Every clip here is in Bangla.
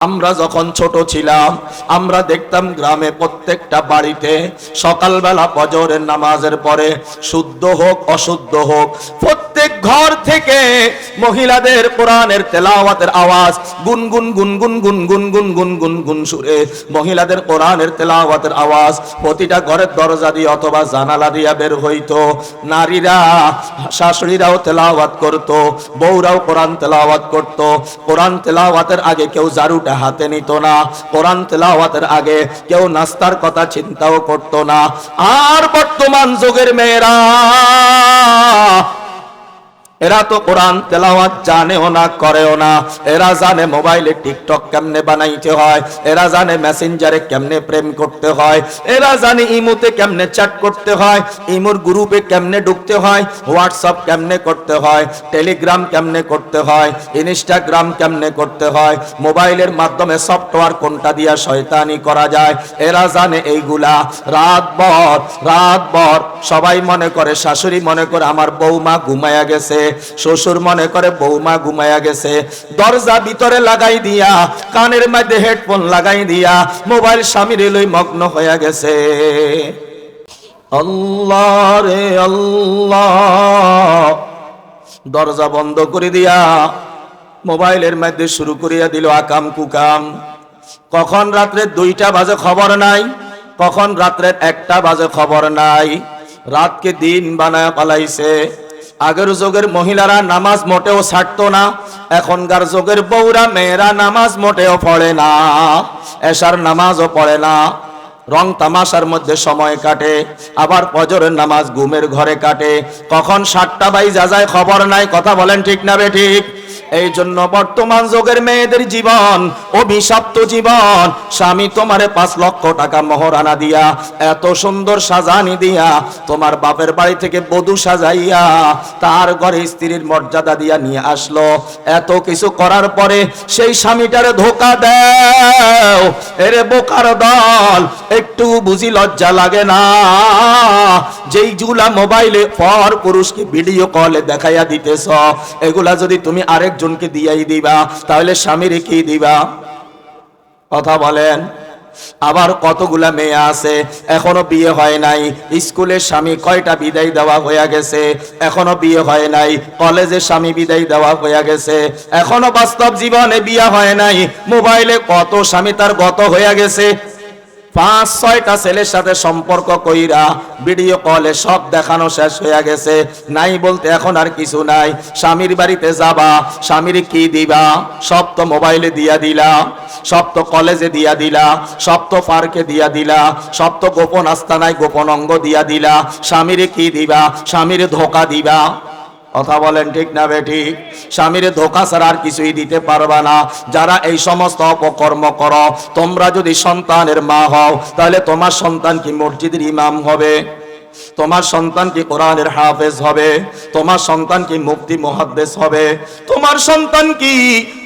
আমরা যখন ছোট ছিলাম আমরা দেখতাম গ্রামে প্রত্যেকটা বাড়িতে সকালবেলা ফজরের নামাজের পরে শুদ্ধ হোক অশুদ্ধ হোক প্রত্যেক ঘর থেকে মহিলাদের কোরআনের তেলাওয়াতের আওয়াজ গুনগুন গুনগুন গুনগুন গুনগুন গুনগুন সুরে মহিলাদের কোরআনের তেলাওয়াতের আওয়াজ প্রতিটা ঘরের দরজা দিয়ে অথবা জানালা দিয়ে বের হইতো। নারীরা শাশুড়িরাও তেলাওয়াত করত, বউরাও কোরআন তেলাওয়াত করত। কোরআন তেলাওয়াতের আগে কেউ জারুটা হাতে নিত না, কোরআন তেলাওয়াতের আগে কেউ নাস্তার কথা চিন্তাও করত না। আর বর্তমান যুগের মেয়েরা এরা তো কোরআন তেলাওয়াত জানেও না করেও না। এরা জানে মোবাইলে টিকটক কেমনে বানাইতে হয়, এরা জানে মেসেঞ্জারে কেমনে প্রেম করতে হয়, এরা জানে ইমোতে কেমনে চ্যাট করতে হয়, ইমোর গ্রুপে কেমনে ঢুকতে হয়, হোয়াটসঅ্যাপ কেমনে করতে হয়, টেলিগ্রাম কেমনে করতে হয়, ইনস্টাগ্রাম কেমনে করতে হয়, মোবাইলের মাধ্যমে সফটওয়্যার কোনটা দিয়া শয়তানি করা যায়, এরা জানে এইগুলা। রাত ভর সবাই মনে করে, শাশুড়ি মনে করে আমার বৌমা ঘুমায়া গেছে, শ্বশুর মনে করে বৌমা ঘুমায়া গেছে, দরজা ভিতরে লাগাই দিয়া কানের মধ্যে হেডফোন লাগাই দিয়া মোবাইল স্বামীর লই মগ্ন হয়ে গেছে। আল্লাহ রে আল্লাহ, দরজা বন্ধ করে দিয়া মোবাইলের মধ্যে শুরু করিয়া দিল আকাম কুকাম। কখন রাত্রে 2টা বাজে খবর নাই, কখন রাত্রে 1টা বাজে খবর নাই, রাতকে দিন বানায় পালাইছে। আগের যুগের মহিলারা নামাজ মোটেও ছাড়তো না, এখনকার যুগের বউরা মেয়েরা নামাজ মোটেও পড়ে না, এশার নামাজও পড়ে না, রং তামাশার মধ্যে সময় কাটে, আবার ফজরের নামাজ ঘুমের ঘরে কাটে। কখন 7টা বাইজা যায় খবর নাই। কথা বলেন ঠিক না বেঠিক? এই জন্য বর্তমান যুগের মেয়েদের জীবন অভিশপ্ত জীবন। স্বামী তোমারে 5 লক্ষ টাকা মোহরানা দিয়া, এত সুন্দর সাজানি দিয়া, তোমার বাপের বাড়ি থেকে বধূ সাজাইয়া তার ঘরে স্ত্রীর মর্যাদা দিয়া নিয়ে আসলো। এত কিছু করার পরে সেই স্বামীটারে ধোকা দাও। এরে বোকার দল, একটু বুঝি লজ্জা লাগে না? যেই জুলা মোবাইলে পর পুরুষকে ভিডিও কলে দেখাইয়া দিতেছ, এগুলা যদি তুমি আরেকজনকে দিয়াই দিবা তাহলে স্বামীর কি দিবা? কথা বলেন। আবার কতগুলা মেয়ে আছে এখনো বিয়ে হয় নাই, স্কুলের স্বামী কয়টা বিদায় দেওয়া হয়ে গেছে, এখনো বিয়ে হয় নাই, কলেজে স্বামী বিদায় দেওয়া হয়ে গেছে, এখনো বাস্তব জীবনে বিয়ে হয় নাই, মোবাইলে কত স্বামী তার গত হয়ে গেছে। 5-6টা ছেলের সাথে সম্পর্ক কইরা ভিডিও কলে সব দেখানো শেষ হয়ে গেছে। নাই বলতে এখন আর কিছু নাই। স্বামীর বাড়িতে যাবা, স্বামীর কি দিবা? সব তো মোবাইলে দিয়া দিলা, সব তো কলেজে দিয়া দিলা, সব তো পার্কে দিয়া দিলা, সব তো গোপন আস্তানায় গোপন অঙ্গ দিয়া দিলা। স্বামীর কি দিবা? স্বামীর ধোকা দিবা। কথা বলেন ঠিক না বেঠিক? স্বামীর ধোকা ছাড়া আর কিছুই দিতে পারবা না। যারা এই সমস্ত অপকর্ম করো, তোমরা যদি সন্তানের মা হও তাহলে তোমার সন্তান কি মসজিদের ইমাম হবে? তোমার সন্তান কি কোরআনের হাফেজ হবে? তোমার সন্তান কি মুফতি মুহাদ্দিস হবে? তোমার সন্তান কি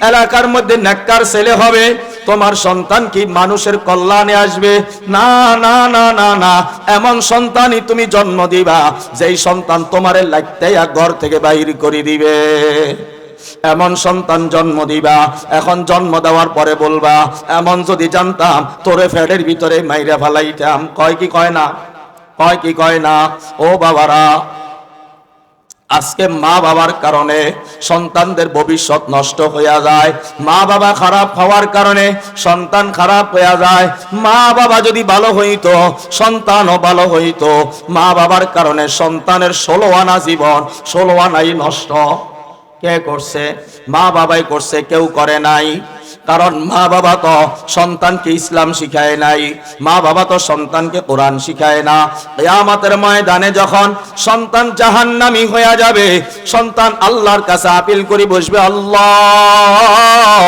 এলাকার মধ্যে নেককার ছেলে হবে? তোমার সন্তান কি মানুষের কল্যাণে আসবে? না না না না না, এমন সন্তানই তুমি জন্ম দিবা যেই সন্তান তোমারে লাইতেয়া ঘর থেকে বাইর করে দিবে। এমন সন্তান জন্ম দিবা, এখন জন্ম দেওয়ার পরে বলবা এমন যদি জানতাম তোরে ফ্যাটের ভিতরে মাইরা ফেলাইতাম। কয় কি কয় না? কয় কি কয় না? ও বাবারা, আজকে মা বাবার কারণে সন্তানদের ভবিষ্যৎ নষ্ট হয়ে যায়। মা বাবা খারাপ হওয়ার কারণে সন্তান খারাপ হয়ে যায়। মা বাবা যদি ভালো হইতো সন্তানও ভালো হইতো। মা বাবার কারণে সন্তানের 16 আনা জীবন 16 আনাই নষ্ট। কে করছে? মা বাবাই করছে, কেউ করে নাই। কারণ মা বাবা তো সন্তানকে ইসলাম শিখায় নাই, মা বাবা তো সন্তানকে কোরআন শিখায় না। কিয়ামতের ময়দানে যখন সন্তান জাহান্নামী হয়ে যাবে, সন্তান আল্লাহর কাছে আপিল করে বসবে, আল্লাহ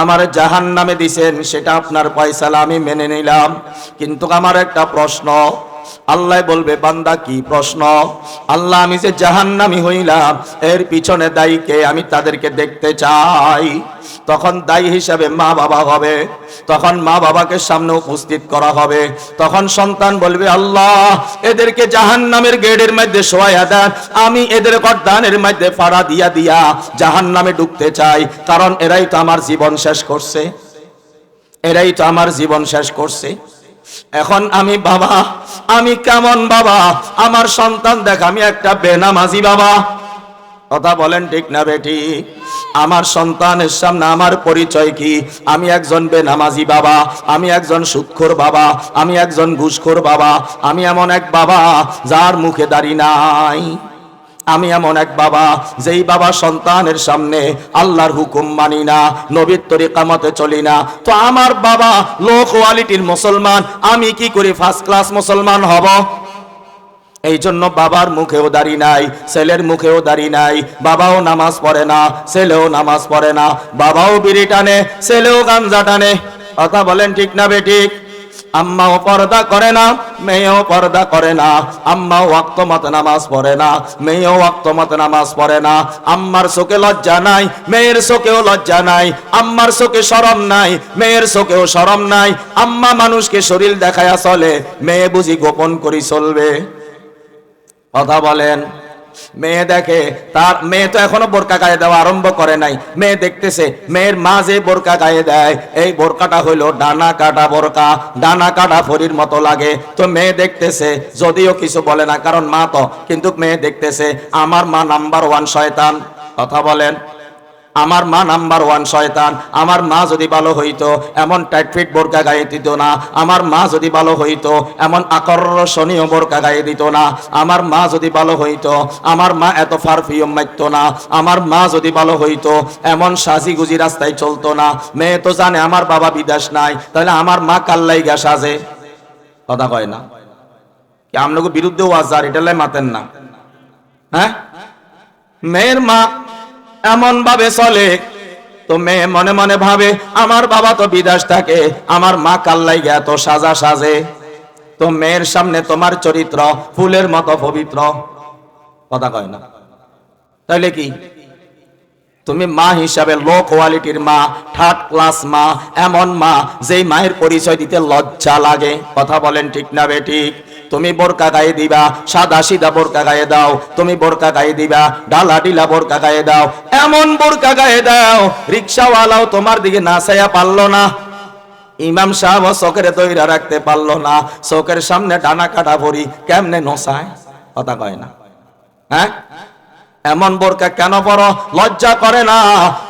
আমার জাহান্নামে দিছেন, সেটা আপনার ফয়সালা, আমি মেনে নিলাম, কিন্তু আমার একটা প্রশ্ন, আল্লাহ বলবে বান্দা কি প্রশ্ন? আল্লাহ আমি যে জাহান্নামী হইলাম এর পিছনে দায়ীকে, আমি তাদেরকে দেখতে চাই। তখন দায়ী হিসাবে মা বাবা হবে, তখন মা বাবাকে সামনে উপস্থিত করা হবে। তখন সন্তান বলবে আল্লাহ এদেরকে জাহান্নামের গেটের মধ্যে শোয়াইয়া দেন, আমি এদের গর্দানের মধ্যে ফাড়া দিয়া দিয়া জাহান্নামে ঢুকতে চাই, কারণ এরাই তো আমার জীবন শেষ করছে, এরাই তো আমার জীবন শেষ করছে। এখন আমি বাবা, আমি কেমন বাবা? আমার সন্তান দেখ আমি একটা বেনামাজি বাবা। কথা বলেন ঠিক না বেঠিক? আমার সন্তানের সামনে আমার পরিচয় কি? আমি একজন বেনামাজি বাবা, আমি একজন সুদখোর বাবা, আমি একজন ঘুষখোর বাবা, আমি এমন এক বাবা যার মুখে দাড়ি নাই, আমি এমন এক বাবা যেই বাবা সন্তানের সামনে আল্লাহর হুকুম মানি না, নবীর তরিকা মতে চলি না। তো আমার বাবা লো কোয়ালিটির মুসলমান, আমি কি করে ফার্স্ট ক্লাস মুসলমান হব? এই জন্য বাবার মুখেও দাড়ি নাই, ছেলের মুখেও দাড়ি নাই, বাবাও নামাজ পড়ে না, ছেলেও নামাজ পড়ে না, বাবাও বিড়ি টানে, ছেলেও গাঞ্জা টানে। কথা বলেন ঠিক না বেঠিক? আম্মাও পর্দা করে না, মেয়েও পর্দা করে না, আম্মাও ওয়াক্ত মত নামাজ পড়ে না, মেয়েও ওয়াক্ত মত নামাজ পড়ে না। আম্মার চোখে লজ্জা নাই, মেয়ের চোখেও লজ্জা নাই, আম্মার চোখে শরম নাই, মেয়ের চোখেও শরম নাই। আম্মা মানুষকে শরীর দেখায়া চলে, মেয়ে বুঝি গোপন করি চলবে? কথা বলেন। মেয়ে দেখে, তার মেয়ে তো এখনো বোরকা গায়ে দেওয়া আরম্ভ করে নাই, মেয়ে দেখতেছে মেয়ের মা যে বোরকা গায়ে দেয়, এই বোরকাটা হইলো ডানা কাটা বোরকা, ডানা কাটা ফরির মতো লাগে। তো মেয়ে দেখতেছে, যদিও কিছু বলে না কারণ মা তো, কিন্তু মেয়ে দেখতেছে আমার মা নাম্বার 1 শয়তান। কথা বলেন। আমার মা নাম্বার 1 শয়তান। আমার মা যদি ভালো হইতো এমন টাইট ফিট বোরকা গায়ে দিত না, আমার মা যদি ভালো হইতো এমন আকর্ষণীয় বোরকা গায়ে দিত না, আমার মা যদি ভালো হইতো আমার মা এত পারফিউম মারতো না, আমার মা যদি ভালো হইতো এমন সাজিগুজি রাস্তায় চলতো না। মেয়ে তো জানে আমার বাবা বিদেশ নাই, তাহলে আমার মা কাল্লাই গা সাজে। কথা কয় না কি? আপনাকে বিরুদ্ধে ওয়াজার এটা লাই মাতেন না? হ্যাঁ, মেয়ের মা এমন ভাবে চলে, তো মেয়ে মনে মনে ভাবে আমার বাবা তো বিদেশ থাকে, আমার মা কাল্লাই গিয়া তো সাজা সাজে। তো মেয়ের সামনে তোমার চরিত্র ফুলের মতো পবিত্র। কথা কয় না? তাইলে কি তুমি মা হিসাবে লো কোয়ালিটির মা, থার্ড ক্লাস মা, এমন মা যেই মায়ের পরিচয় দিতে লজ্জা লাগে। কথা বলেন ঠিক না বেঠিক? তুমি বোরকা গায়ে দিবা, সাদা সিধা বোরকা গায়ে দাও, তুমি বোরকা গায়ে দিবা, ডালা ডিলা বোরকা গায়ে দাও, এমন বোরকা গায়ে দাও রিক্সাওয়ালাও তোমার দিকে না চাইয়া পারলো না, ইমাম সাহেব চোখের তৈরা রাখতে পারলো না, চোখের সামনে ডানা কাটা ভরি কেমনে নসায়। কথা কয় না? হ্যাঁ, এমন বোরকা কেন পরো? লজ্জা করে না?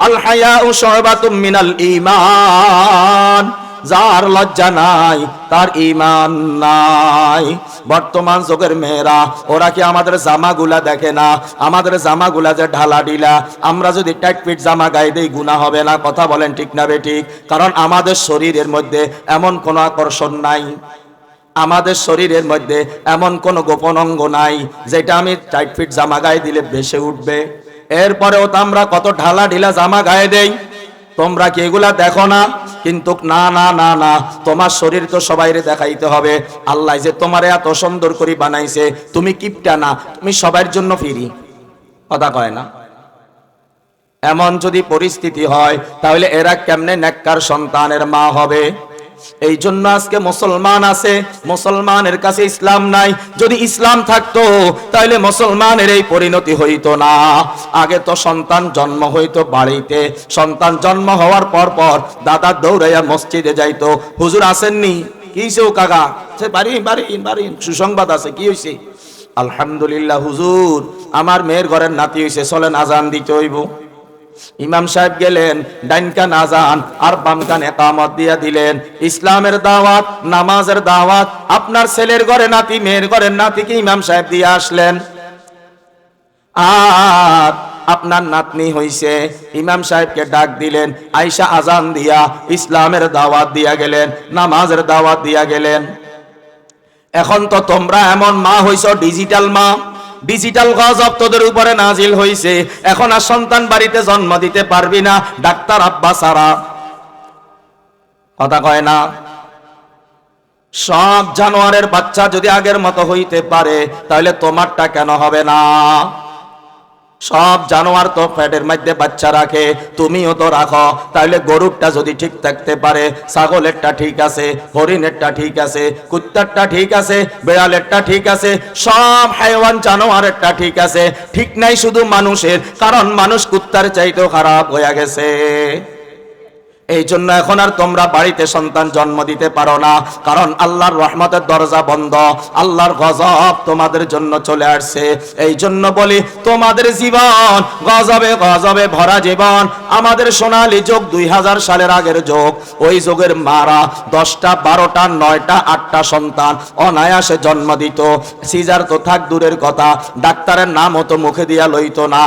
আল হায়াউ শুবাতুম মিনাল ঈমান। যার লজ্জা নাই তার ঈমান নাই। বর্তমান যুগের মেয়েরা ওরা কি আমাদের জামাগুলা দেখে না? আমাদের জামাগুলা যে ঢালা ঢিলা, আমরা যদি টাইট ফিট জামা গায়ে দেই গুনাহ হবে না? কথা বলেন ঠিক না বেঠিক? কারণ আমাদের শরীরের মধ্যে এমন কোনো আকর্ষণ নাই, আমাদের শরীরের মধ্যে এমন কোন গোপন অঙ্গ নাই যেটা আমি টাইট ফিট জামা গায়ে দিলে ভেসে উঠবে। এরপরেও তো আমরা কত ঢালা ঢিলা জামা গায়ে দেই, তোমরা কি এগুলা দেখো না? কিন্তু না না না না, তোমার শরীর তো সবাইরে দেখাইতে হবে। আল্লাহ যে তোমারে এত সুন্দর করে বানাইছে, তুমি কিপটা না, তুমি সবার জন্য ফ্রি। কথা কয় না? এমন যদি পরিস্থিতি হয় তাহলে এরা কেমনে নেককার সন্তানের মা হবে? এই জন্য আজকে মুসলমান আছে, মুসলমানের কাছে ইসলাম নাই। যদি ইসলাম থাকতো তাহলে মুসলমানের এই পরিণতি হইতো না। আগে তো সন্তান জন্ম হইতো বাড়িতে, সন্তান জন্ম হওয়ার পর পর দাদা দৌড়াইয়া মসজিদে যাইতো, হুজুর আসেননি? কি হইছে ও কাকা? সে বাড়ি বাড়ি বাড়ি সুসংবাদ আছে। কি হইছে? আলহামদুলিল্লাহ হুজুর, আমার মেয়ের ঘরের নাতি হইছে, চলেন আজান দিতে হইব। ইমাম সাহেব গেলেন, ডাইন কান আজান আর বাম কান ইকামত দিয়া দিলেন। ইসলামের দাওয়াত, নামাজের দাওয়াত। আপনার ছেলের ঘরে নাতি, মেয়ের ঘরের নাতিকে ইমাম সাহেব দিয়ে আসলেন। আর আপনার নাতনি হইছে, ইমাম সাহেবকে ডাক দিলেন, আয়েশা আজান দিয়া ইসলামের দাওয়াত দিয়া গেলেন, নামাজের দাওয়াত দিয়া গেলেন। এখন তো তোমরা এমন মা হইছো, ডিজিটাল মা, ডিজিটাল গজব তোদের উপরে নাজিল হইছে। এখন আর সন্তান বাড়িতে জন্ম দিতে পারবি না ডাক্তার আব্বা সারা। কথা কয় না? সব জানোয়ারের বাচ্চা যদি আগের মতো হইতে পারে তাহলে তোমারটা কেন হবে না? সব জানোয়ার তো পেটের মধ্যে বাচ্চা রাখে, তুমিও তো রাখো। তাহলে গরুরটা যদি ঠিক থাকতে পারে, ছাগলেরটা ঠিক আছে, হরিণেরটা ঠিক আছে, কুত্তারটা ঠিক আছে, বিড়ালেরটা ঠিক আছে, সব হাইওয়ান জানোয়ারেরটা ঠিক আছে, ঠিক নাই শুধু মানুষের, কারণ মানুষ কুত্তার চাইতেও খারাপ হয়ে গেছে। এই জন্য এখন আর তোমরা বাড়িতে সন্তান জন্ম দিতে পারো না, কারণ আল্লাহর রহমতের দরজা বন্ধ, আল্লাহর গজব তোমাদের জন্য চলে আসছে। এই জন্য বলি, তোমাদের জীবন গজবে গজবে ভরা জীবন। আমাদের সোনালী যুগ 2000 সালের আগের যুগ, ওই যুগের মারা 10টা 12টা 9টা 8টা সন্তান অনায়াসে জন্ম দিত। সিজার তো থাক দূরের কথা, ডাক্তারের নামও তো মুখে দিয়া লইত না।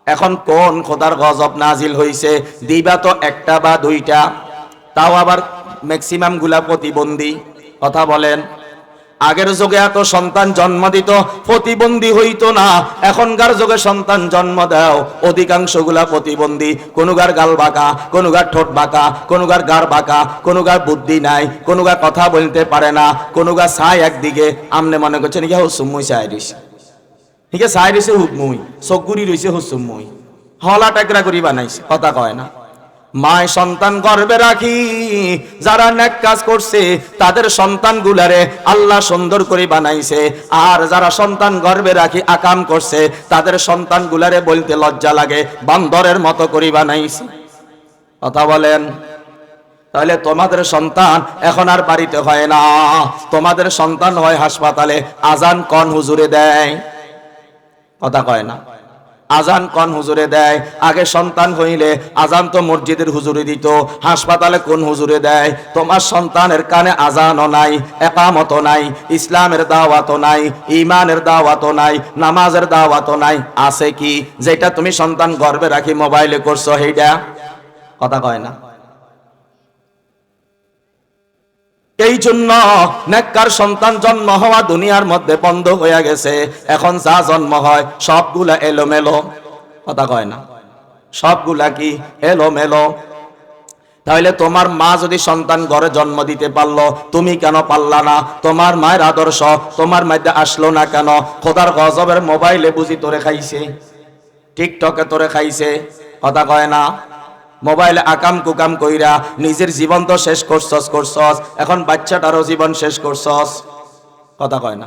এখন কোন খোদার গজব নাজিল হইছে, দিবা তো একটা বা দুইটা, তাও আবার ম্যাক্সিমাম গুলা প্রতিবন্ধী। কথা বলেন, আগের যুগে এত সন্তান জন্ম দিত, প্রতিবন্ধী হইতো না। এখনকার যুগে সন্তান জন্ম দাও, অধিকাংশ গুলা প্রতিবন্ধী। কোনুগার গাল বাঁকা, কোনুগার ঠোঁট বাঁকা, কোনুগার গার বাঁকা, কোনুগার বুদ্ধি নাই, কোনুগার কথা বলতে পারে না, কোনুগার ছাই একদিকে। আমনে মনে করছেন কি সুম্মুই ছাই দিস, ঠিক আছে, ছাই দিছে হুকমুই, চকুরি রয়েছে হুসুমুই, হলা টাকরা করি বানাইছে। কথা কয় না, মায় সন্তান গর্ভে রাখি যারা নেক কাজ করছে তাদের সন্তান গুলারে আল্লাহ সুন্দর করে বানাইছে, আর যারা সন্তান গর্ভে রাখি আকাম করছে তাদের সন্তান গুলারে বলতে লজ্জা লাগে, বান্দরের মতো করে বানাইছে। কথা বলেন, তাহলে তোমাদের সন্তান এখন আর বাড়িতে হয় না, তোমাদের সন্তান হয় হাসপাতালে। আজান কোন হুজুরে দেয়? কথা কয় না, আজান কোন হুজুরে দেয়? আগে সন্তান হইলে আজান তো মসজিদের হুজুরে দিত, হাসপাতালে কোন হুজুরে দেয়? তোমার সন্তানের কানে আজানও নাই, একামতও নাই, ইসলামের দাওয়াতও নাই, ইমানের দাওয়াতও নাই, নামাজের দাওয়াতও নাই। আছে কি? যেটা তুমি সন্তান গর্ভে রাখি মোবাইলে করছো সেইটা। কথা কয় না। এই জন্য নেককার সন্তান জন্ম হওয়া দুনিয়ার মধ্যে বন্ধ হয়ে গেছে। এখন যা জন্ম হয় সবগুলা এলোমেলো। কথা কয় না, সবগুলা কি এলোমেলো। তাহলে তোমার মা যদি সন্তান ঘরে জন্ম দিতে পারলো, তুমি কেন পারলা না? তোমার মায়ের আদর্শ তোমার মধ্যে আসলো না কেন? খোদার গজবের মোবাইলে বুঝি তোরে খাইছে, টিকটকে তোরে খাইছে। কথা কয় না, মোবাইলে আকাম কুকাম কইরা নিজের জীবন তো শেষ করছস, এখন বাচ্চাটারও জীবন শেষ করছস। কথা কয় না।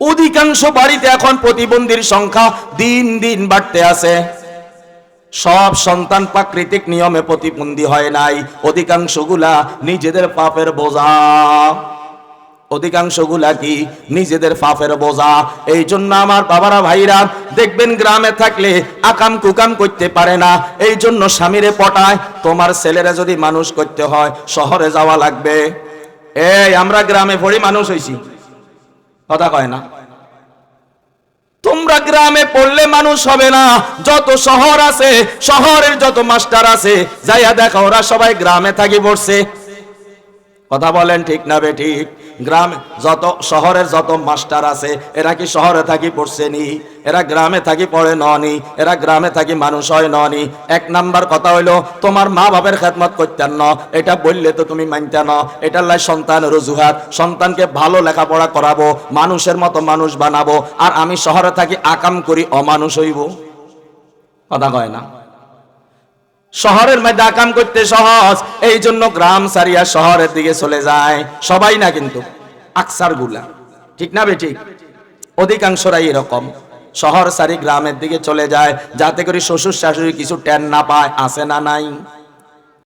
অধিকাংশ বাড়িতে এখন প্রতিবন্ধীর সংখ্যা দিন দিন বাড়তে আছে। সব সন্তান প্রাকৃতিক নিয়মে প্রতিবন্ধী হয় নাই, অধিকাংশগুলা নিজেদের পাপের বোঝা। অধিকাংশগুলা কি? নিজেদের পাপের বোঝা। এই জন্য আমার বাবারা ভাইরা দেখবেন গ্রামে থাকলে আকাম কুকাম করতে পারে না, এই জন্য স্বামীরে পটায়। তোমার ছেলেরা যদি মানুষ করতে হয় শহরে যাওয়া লাগবে। এই আমরা গ্রামে পড়ি মানুষ হইছি। কথা কয় না, তোমরা গ্রামে পড়লে মানুষ হবে না। যত শহর আছে, শহরের যত মাস্টার আছে, যাইয়া দেখা ওরা সবাই গ্রামে থাকি পড়ছে। কথা বলেন ঠিক না বেঠিক? গ্রামে যত শহরের যত মাস্টার আছে এরা কি শহরে থাকি পড়ছে নি? এরা গ্রামে থাকি পড়ে ননি, এরা গ্রামে থাকি মানুষ হয় ননি। এক নাম্বার কথা হইলো তোমার মা বাবার খেদমত করতেন না, এটা বললে তো তুমি মানতে না। এটার লাই সন্তানের অজুহাত। সন্তানকে ভালো লেখাপড়া করাবো, মানুষের মতো মানুষ বানাবো, আর আমি শহরে থাকি আকাম করি অমানুষ হইব। কথা কয় না, শহরের মধ্যে আকাম করতে সহজ, এই জন্য গ্রাম সারিয়া শহরের দিকে চলে যায়। সবাই না কিন্তু, আকসার গুলা, ঠিক না বেঠিক? অধিকাংশরাই এরকম শহর সারি গ্রামের দিকে চলে যায়, যাতে করে শ্বশুর শাশুড়ি কিছু টেন না পায়। আছে না নাই?